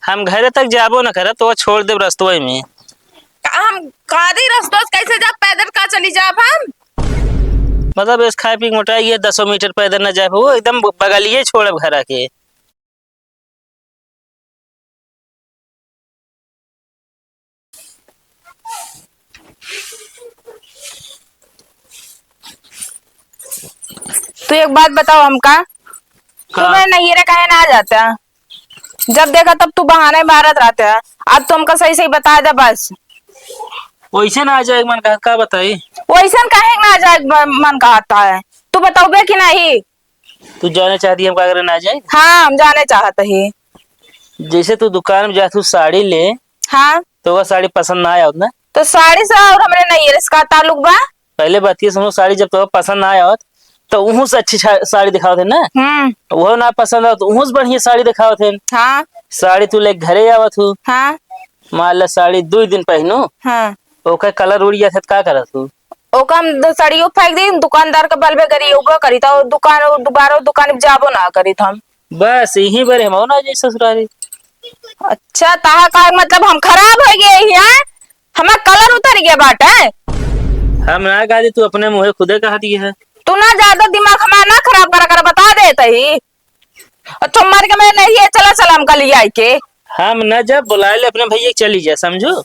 हम घरे तक जाबो न करब तो छोड़ देब रस्तों में। हम कादी रस्तों कैसे जा पैदल का चली जाब हम? मतलब इस खाए पी मोटाई ये 10 मीटर पैदल न जाए वो एकदम बगलिए छोड़ब घर के। तो एक बात बताओ हमका, तुम्हें नहीं रे कहे ना आ जाता? जब देखा तब तू बहाने मारत रहता है। अब तुमको सही सही बता दे बस। वैसे ना आ जाए मन का बताई। वैसा कहे ना आ जाए मन कहता है, तू बताओगे कि नहीं? तू जाने चाहती हम का करे ना जाए? हाँ हम जाने चाहते ही। जैसे तू दुकान में जा तू साड़ी ले, हाँ तो वह साड़ी पसंद ना आया ना तो साड़ी से और हमरे नहीं है इसका ताल्लुक बा। पहले बात ये समझो, साड़ी जब तो पसंद ना आया तो उहू से अच्छी साड़ी दिखाओ थे ना। वो ना पसंद आओ तो उहू से बढ़िया साड़ी दिखाओ थे। हाँ साड़ी तू ले घरे आवत हूँ, हाँ मान ला साड़ी 2 दिन पहनू, हाँ ओका कलर उड़ गया था का करत तू? ओका हम साड़ियों फेंक दी, दुकानदार के बल में करी होगा करी था दुकान दोबारा दुकान जाबो ना करी था हम। बस यही बारे हम ना जाए ससुरारी। अच्छा ताहा का मतलब हम खराब हो गए हैं? हमारा कलर उतर गया बात है। हम ना कहा तू अपने मुँह खुदे कहा दी है। तू ना ज्यादा दिमाग हमारा ना खराब करा कर बता देता ही। और तुम मर के मैं नहीं है, चला सलाम का लिया के। हम न जब बुलाए ले अपने भैया चली जा समझो।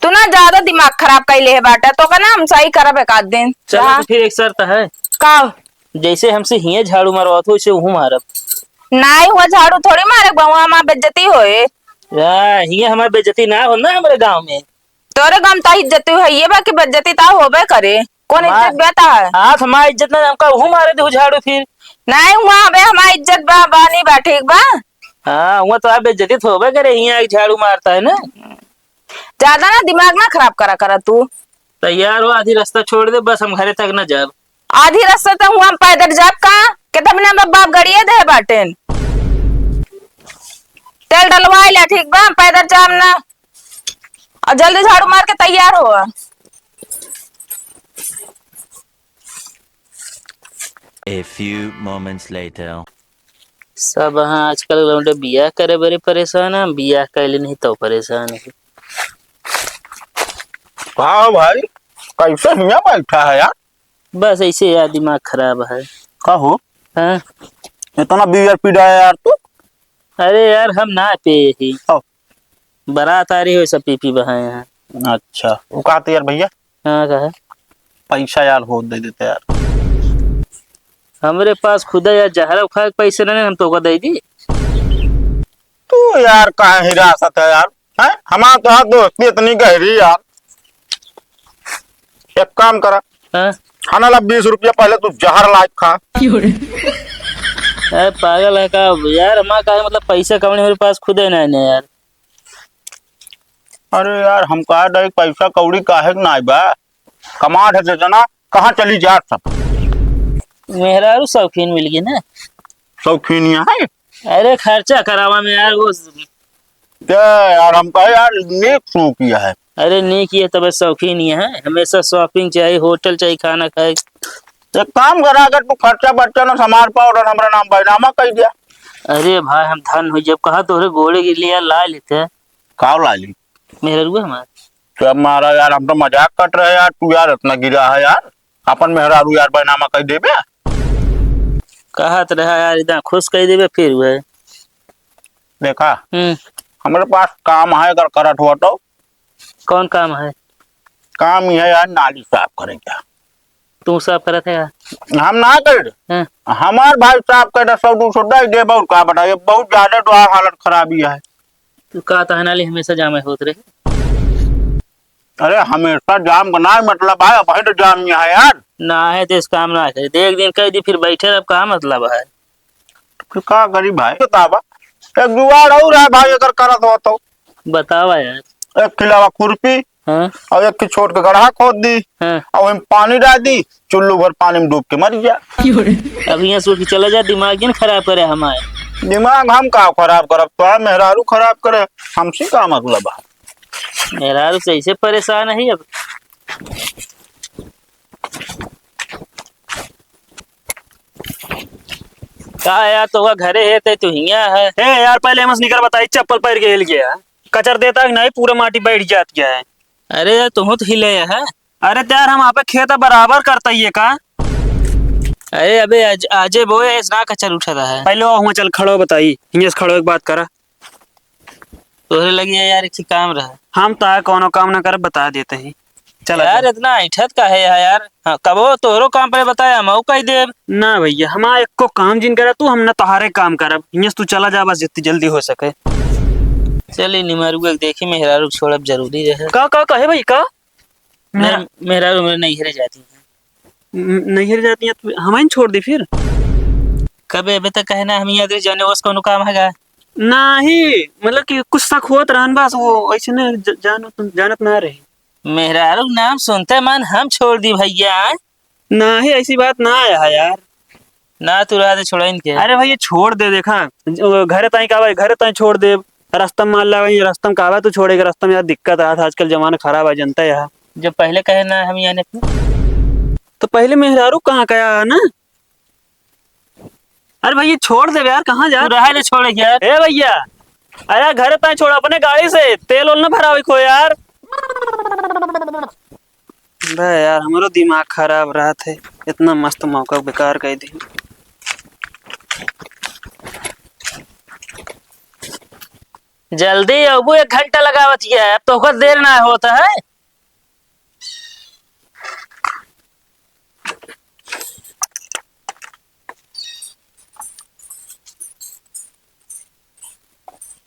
तू ना ज्यादा दिमाग खराब कर ले बाटा तो का ना हम सही करब एक आध दिन। चलो तो फिर एक शर्त है। का? जैसे हमसे हिये झाड़ू मारवा तो उसे वहू मारब। नहीं हुआ झाड़ू थोड़ी मारे बहुआ हमार बेइज्जती होए। हिये हमारी बेइज्जती ना हो ना हमारे गांव में। तोरे गांव ता इज्जती है ये बाकी बेइज्जती ता होबे करे। कौन इज्जत बेता है? हाँ हमारी इज्जत ना हमका वहू मारे दे झाड़ू फिर। नहीं हुआ बे हमारी इज्जत बा बानी बा ठीक बा। हाँ हुआ तो आप बेइज्जती तो होबे करे, हिये झाड़ू मारता है ना। ज्यादा ना दिमाग ना खराब करा तू। तैयार हो, आधी रास्ता छोड़ दे बस हम घरे तक न जाब। आधी रास्ता तो हुआ पैदल जाब का कितना बिना बाप गड़िए दे बाटेन। तेल डलवा ले ठीक बा, पैदल जाम ना और जल्दी झाड़ू मार के तैयार हो। A few moments later. सब हाँ आजकल लौंडे बियाह करे बड़े परेशान है, बियाह कैले नहीं तो परेशान है। हाँ भाई कैसे हिया बैठा है यार? बस ऐसे यार दिमाग खराब है। का हो हाँ इतना बियर पी रहा है यार तू? अरे यार हम ना पे ही बारात आ रही हो सब पी बहाए हैं। अच्छा वो कहते यार भैया हाँ कहा पैसा यार हो दे देते यार। हमारे पास खुदा यार जहरा खा के पैसे नहीं हम तो को दे दी। तू यार काहे हिरासत है यार? है हमारा तो हाथ दोस्ती इतनी गहरी यार। एक काम करा, हाँ खाना ला 20 रुपया पहले तू जहर लाइक खा। अरे पागल है का यार, हमारा का मतलब पैसा कमाने मेरे पास खुदे नहीं यार। अरे यार हम कहा डे पैसा कौड़ी काहे ना बा, कमा है जना कहाँ चली जा सब। मेहरा शौकीन मिल गई ना। शौकीनिया है? अरे खर्चा करावा में यार वो। क्या यार हम कहे यार नेक शो किया है। अरे नहीं किए तब शौकीन ही है, हमेशा शॉपिंग चाहिए, होटल चाहिए, खाना खाए। एक काम करा, अगर तू खर्चा बर्चा ना संभाल पाओ और हमारा नाम बैनामा कर दिया। अरे भाई हम धन हो जब कहा तो घोड़े के लिए ला लेते। काव ला ली मेहरा रुआ हमारा तो अब मारा यार, हम तो मजाक कट रहे यार, तू यार इतना गिरा है यार, अपन मेहरारू यार बैनामा कर देबे। कहा तो रहा यार इतना खुश कर देवे फिर वह। देखा हमारे पास काम है, अगर करत हुआ तो। कौन काम है? काम ही है यार नाली साफ करेंगे। तू साफ करत है यार? हम ना कर हमार भाई साफ कर 100-200 दे दे बहुत का बताइए, बहुत ज्यादा तो हालत खराबी है। तू कहता है नाली हमेशा जाम होते रहे। अरे हमेशा जाम का ना मतलब है, भाई तो जाम ही है यार। ना है तो इस काम ना करे, एक दिन कह दी फिर बैठे अब कहा मतलब है। फिर क्या करी भाई बतावा, एक जुगाड़ और है भाई अगर करत हो तो। बतावा यार। एक खिलावा खुरपी और एक की छोट के गड्ढा खोद दी और पानी डाल दी, चुल्लू भर पानी में डूब के मर गया। अब यहाँ सोच के चला जा, दिमाग ही खराब करे हमारे। दिमाग हम का खराब करब तो मेहरारू खराब करे, हमसे का मतलब है? मेहरारू से ऐसे परेशान है अब। का यार तो वह घरे है ते तू हिया है। ए यार पहले मस निकर बताई चप्पल पैर के हिल गया कचर देता कि नहीं पूरा माटी बैठ जात गया है। अरे यार तुम तो हिले है। अरे त्यार हम आप खेत बराबर करता ही है का। अरे अबे आजे बोए ना कचर उठा रहा है। पहले वहाँ चल खड़ो बताई हिंगे से खड़ो एक बात करा। तोहरे लगी है यार एक काम रहा। हम तो कोनो काम ना कर बता देते ही चल यार इतना ऐठत का है यार। हाँ, कबो तोहरो काम पे बताया मऊ कही दे। ना भैया हमारा एक को काम जिन करा तू हम ना तोहारे काम करब हिंगे से तू चला जा बस जितनी जल्दी हो सके। चल निमारू एक देखी मेहरारू छोड़ब जरूरी रहे। का कहे भाई का मेहरारू मेरे नहीं हरे जाती है। नहीं हिर जाती है तो हमें छोड़ दी फिर। कबे अबे तक कहना हम याद जाने वो कोनो काम है। नहीं मतलब कि कुछ शक होत रहन बस वो ऐसे ने जानत ना रही। मेहरारू नाम सुनते मन हम छोड़ दी भैया। नहीं ऐसी बात ना आया है यार। ना तू रहा छोड़ा इनके। अरे भैया छोड़ दे देखा घर ताई का घर ताई छोड़ दे रास्ता मान ला वही रास्ता में कहवा तू छोड़ेगा रास्ता में यार दिक्कत आ था आजकल जमाना खराब है जनता यहाँ। जब पहले कहे ना हम यानी तो पहले मेहरारू कहाँ गया ना। अरे भैया छोड़ दे यार कहाँ जा रहा है छोड़े यार। ए भैया अरे घर ताई छोड़ अपने गाड़ी से तेल ओल ना भरा खो यार। यार हमारो दिमाग खराब रहा थे इतना मस्त मौका बेकार कर दी। जल्दी अब 1 घंटा लगावत है तो देर ना होता है।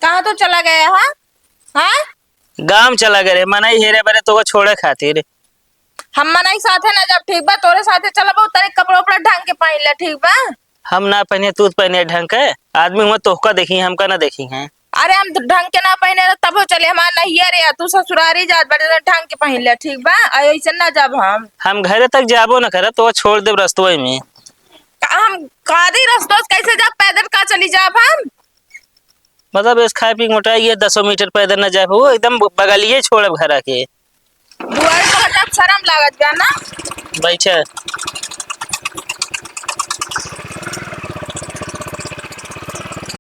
कहाँ तो चला गया है? हाँ गांव चला गए मनाई हेरे बरे तो छोड़े खातिर। हम मनाई साथे ना जब ठीक बा तोरे साथे चलबो तने कपड़ा उपड़ा ढंग के पहन ले ठीक बा। हम ना पहने तू पहने ढंग के आदमी में तोहका देखी हमका ना देखी है। अरे हम ढंग के ना पहने तब चले हमार नहीं रे तू ससुरारी जात बड़े ढंग के पहन ले ठीक बा ऐसे ना जब हम घरे तक जाबो ना करे तो छोड़ दे रस्तों में। हम कादी रस्तों कैसे जब पैदल का चली जाब हम। मतलब इस खाए पी मोटाई 10 मीटर पैदल न जाए वो एकदम बगलिए छोड़ब घर के। बुआई को जब शर्म लागत बा ना। बैठे